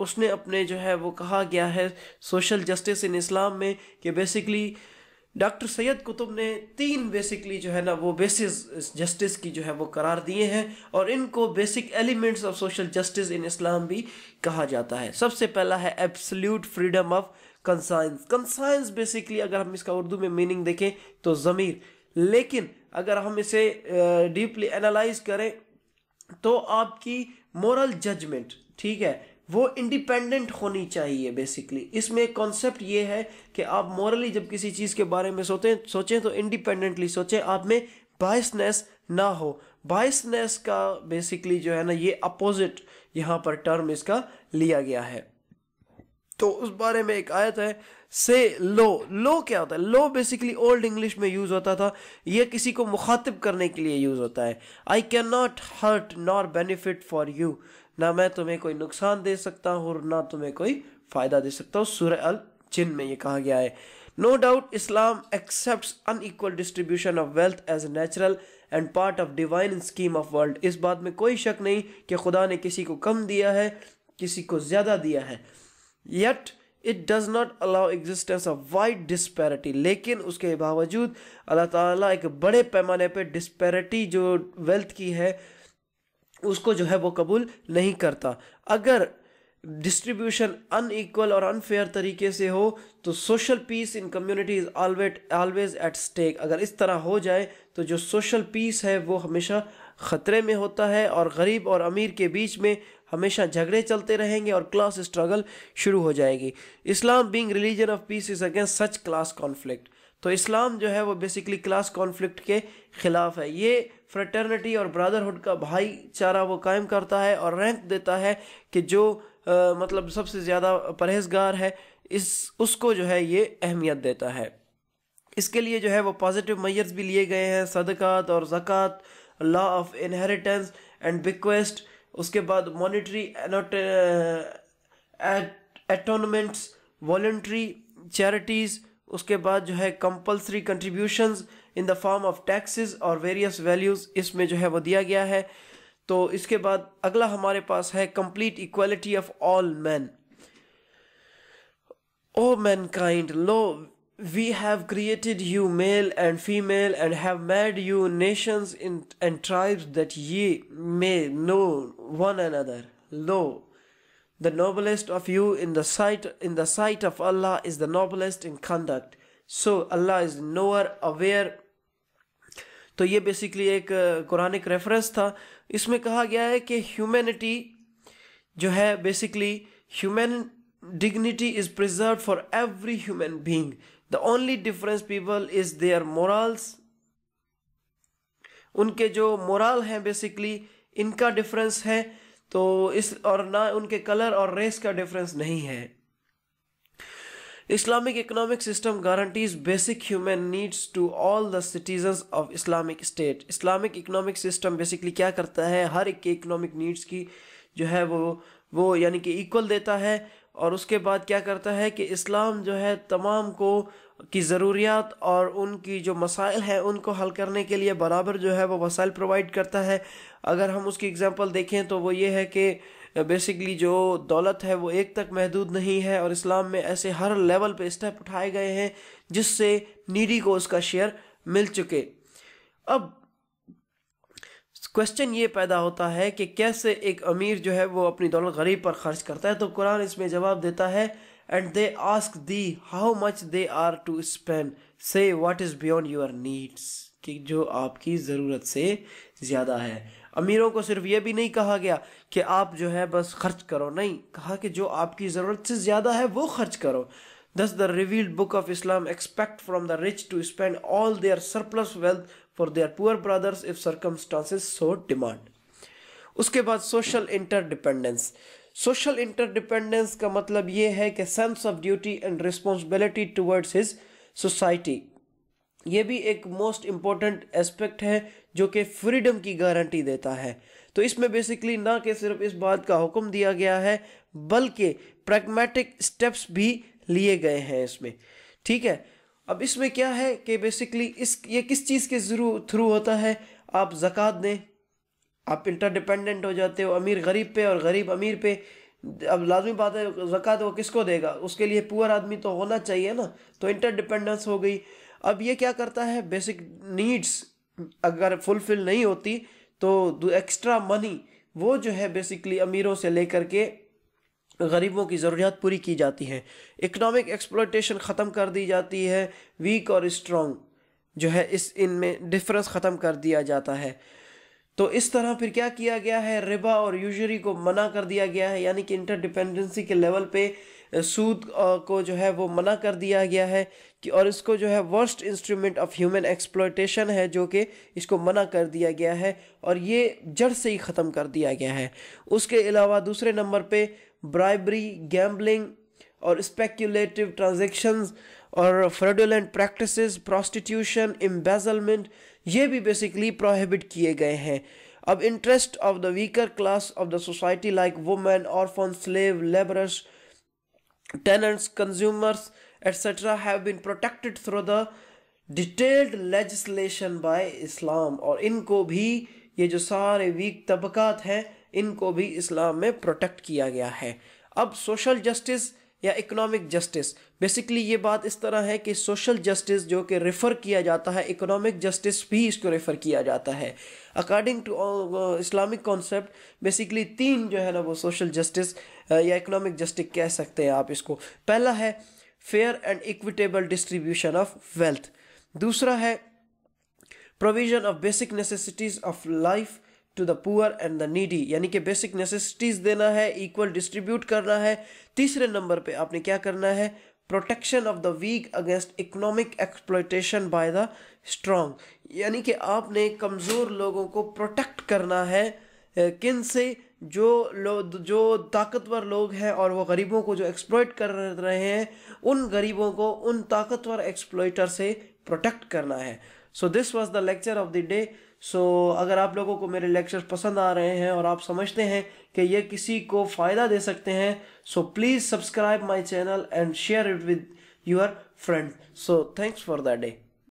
اس نے اپنے جو ہے وہ کہا گیا ہے سوشل جسٹس ان اسلام میں کہ بیسکلی ڈاکٹر سید قطب نے 3 بیسکلی جو ہے نا وہ بیسز جسٹس کی جو ہے وہ قرار دیے ہیں، اور ان کو basic elements of social justice in Islam بھی کہا جاتا ہے۔ سب سے پہلا ہے absolute freedom of conscience. Conscience basically اگر ہم اس کا اردو میں میننگ دیکھیں تو ضمیر، لیکن اگر ہم اسے ڈیپلی اینالائز کریں تو آپ کی مورل ججمنٹ، ٹھیک ہے، وہ انڈیپینڈنٹ ہونی چاہیے۔ بیسکلی اس میں ایک کانسیپٹ یہ ہے کہ آپ مورلی جب کسی چیز کے بارے میں سوچیں تو انڈیپینڈنٹلی سوچیں، آپ میں بائسنس نہ ہو۔ بائسنس کا بیسکلی جو ہے نا یہ اپوزٹ یہاں پر ٹرم اس کا لیا گیا ہے۔ تو اس بارے میں ایک آیت ہے، سے لو کیا ہوتا ہے؟ لو بیسکلی اولڈ انگلش میں یوز ہوتا تھا، یہ کسی کو مخاطب کرنے کے لیے یوز ہوتا ہے۔ I cannot hurt nor benefit for you، نہ میں تمہیں کوئی نقصان دے سکتا ہوں اور نہ تمہیں کوئی فائدہ دے سکتا ہوں۔ سورہ الجن میں یہ کہا گیا ہے۔ No doubt Islam accepts unequal distribution of wealth as a natural and part of divine scheme of world۔ اس بات میں کوئی شک نہیں کہ خدا نے کسی کو کم دیا ہے، کسی کو زیادہ دیا ہے۔ Yet it does not allow existence of wide disparity، لیکن اس کے باوجود اللہ تعالیٰ ایک بڑے پیمانے پہ ڈسپیرٹی جو ویلتھ کی ہے اس کو جو ہے وہ قبول نہیں کرتا۔ اگر ڈسٹریبیوشن ان ایکول اور انفیئر طریقے سے ہو تو social peace in community is always at stake. اگر اس طرح ہو جائے تو جو سوشل پیس ہے وہ ہمیشہ خطرے میں ہوتا ہے، اور غریب اور امیر کے بیچ میں ہمیشہ جھگڑے چلتے رہیں گے اور کلاس اسٹرگل شروع ہو جائے گی۔ Islam being religion of peace is against such class conflict. تو اسلام جو ہے وہ بیسکلی کلاس کانفلکٹ کے خلاف ہے۔ یہ فریٹرنٹی اور برادرہڈ کا بھائی چارہ وہ قائم کرتا ہے اور رینک دیتا ہے کہ جو مطلب سب سے زیادہ پرہیزگار ہے اس کو جو ہے یہ اہمیت دیتا ہے۔ اس کے لیے جو ہے وہ پازیٹیو میئرز بھی لیے گئے ہیں، صدقات اور زکوٰۃ، لا آف انہیریٹنس اینڈ بیکویسٹ، اس کے بعد مانیٹری اٹونمنٹس، والنٹری چیریٹیز، اس کے بعد جو ہے compulsory contributions in the form of taxes اور ویریس ویلیوز اس میں جو ہے وہ دیا گیا ہے۔ تو اس کے بعد اگلا ہمارے پاس ہے complete equality of all men. O mankind, لو we have created you male and female and have made you nations and tribes that ye may know one another. Lo, the noblest of you in the sight of Allah is the noblest in conduct. So Allah is knower, aware. تو یہ basically ایک Quranic reference تھا۔ اس میں کہا گیا ہے کہ humanity جو ہے basically human dignity is preserved for every human being. The only difference people is their morals. ان کے جو مورال ہیں بیسکلی ان کا ڈفرینس ہے، تو اس اور نہ ان کے کلر اور ریس کا ڈفرینس نہیں ہے۔ Islamic economic system guarantees basic human needs to all the citizens of Islamic state. Islamic economic system basically کیا کرتا ہے؟ ہر ایک کے اکنامک نیڈس کی جو ہے وہ یعنی کہ ایکول دیتا ہے، اور اس کے بعد کیا کرتا ہے کہ اسلام جو ہے تمام کو کی ضروریات اور ان کی جو مسائل ہیں ان کو حل کرنے کے لیے برابر جو ہے وہ وسائل پرووائڈ کرتا ہے۔ اگر ہم اس کی اگزامپل دیکھیں تو وہ یہ ہے کہ بیسکلی جو دولت ہے وہ ایک تک محدود نہیں ہے، اور اسلام میں ایسے ہر لیول پہ اسٹیپ اٹھائے گئے ہیں جس سے نیڈی کو اس کا شیئر مل چکے۔ اب کوشچن یہ پیدا ہوتا ہے کہ کیسے ایک امیر جو ہے وہ اپنی دولت غریب پر خرچ کرتا ہے؟ تو قرآن اس میں جواب دیتا ہے and they ask thee how much they are to spend, say what is beyond your needs، کہ جو آپ کی ضرورت سے زیادہ ہے۔ امیروں کو صرف یہ بھی نہیں کہا گیا کہ آپ جو ہے بس خرچ کرو، نہیں، کہا کہ جو آپ کی ضرورت سے زیادہ ہے وہ خرچ کرو۔ Thus the revealed book of Islam expect from the rich to spend all their surplus wealth for their poor brothers if circumstances so demand۔ اس کے بعد سوشل انٹرڈیپینڈنس۔ سوشل انٹرڈیپینڈنس کا مطلب یہ ہے کہ sense of duty and responsibility towards his society. یہ بھی ایک موسٹ امپورٹنٹ اسپیکٹ ہے جو کہ فریڈم کی گارنٹی دیتا ہے۔ تو اس میں بیسکلی نہ کہ صرف اس بات کا حکم دیا گیا ہے بلکہ پریگمیٹک اسٹیپس بھی لیے گئے ہیں اس میں، ٹھیک ہے۔ اب اس میں کیا ہے کہ بیسکلی یہ کس چیز کے تھرو ہوتا ہے؟ آپ زکوٰۃ دیں، آپ انٹر ڈیپینڈنٹ ہو جاتے ہو امیر غریب پہ اور غریب امیر پہ۔ اب لازمی بات ہے زکوٰۃ وہ کس کو دے گا، اس کے لیے پور آدمی تو ہونا چاہیے نا، تو انٹر ڈپینڈنس ہو گئی۔ اب یہ کیا کرتا ہے، بیسک نیڈس اگر فلفل نہیں ہوتی تو ایکسٹرا منی وہ جو ہے بیسکلی امیروں سے لے کر کے غریبوں کی ضروریات پوری کی جاتی ہیں، اکنامک ایکسپلوٹیشن ختم کر دی جاتی ہے، ویک اور اسٹرانگ جو ہے ان میں ڈفرنس ختم کر دیا جاتا ہے۔ تو اس طرح پھر کیا کیا گیا ہے، ربا اور یوزری کو منع کر دیا گیا ہے، یعنی کہ انٹر ڈیپینڈنسی کے لیول پہ سود کو جو ہے وہ منع کر دیا گیا ہے کہ، اور اس کو جو ہے worst instrument of human exploitation ہے جو کہ اس کو منع کر دیا گیا ہے اور یہ جڑ سے ہی ختم کر دیا گیا ہے۔ اس کے علاوہ دوسرے نمبر پہ برائبری، گیمبلنگ اور اسپیکولیٹو ٹرانزیکشنز اور فراڈولنٹ پریکٹسز، پروسٹیٹیوشن، امبیزلمنٹ، یہ بھی بیسکلی پروہیبٹ کیے گئے ہیں۔ اب interest of the weaker class of the society like women, orphan, slave, labourers, tenants, consumers etcetera have been protected through the detailed legislation by Islam, اور ان کو بھی، یہ جو سارے ویک طبقات ہیں ان کو بھی اسلام میں پروٹیکٹ کیا گیا ہے۔ اب سوشل جسٹس یا اکنامک جسٹس، بیسکلی یہ بات اس طرح ہے کہ سوشل جسٹس جو کہ ریفر کیا جاتا ہے، اکنامک جسٹس بھی اس کو ریفر کیا جاتا ہے۔ According to Islamic concept basically تین جو ہے نا وہ سوشل جسٹس یا اکنامک جسٹس کہہ سکتے ہیں آپ اس کو۔ پہلا ہے fair and equitable distribution of wealth, دوسرا ہے provision of basic necessities of life to the poor and the needy, یعنی کہ بیسک نیسیسٹیز دینا ہے، ایکول ڈسٹریبیوٹ کرنا ہے۔ تیسرے نمبر پہ آپ نے کیا کرنا ہے، protection of the weak against economic exploitation by the strong, یعنی کہ آپ نے کمزور لوگوں کو پروٹیکٹ کرنا ہے، کن سے، جو طاقتور لوگ ہیں اور وہ غریبوں کو جو ایکسپلوئٹ کر رہے ہیں، ان غریبوں کو ان طاقتور ایکسپلوئٹر سے پروٹیکٹ کرنا ہے۔ So this was the lecture of the day. So اگر آپ لوگوں کو میرے لیکچر پسند آ رہے ہیں اور آپ سمجھتے ہیں کہ یہ کسی کو فائدہ دے سکتے ہیں، so please subscribe my channel and share it with your friend. So thanks for the day.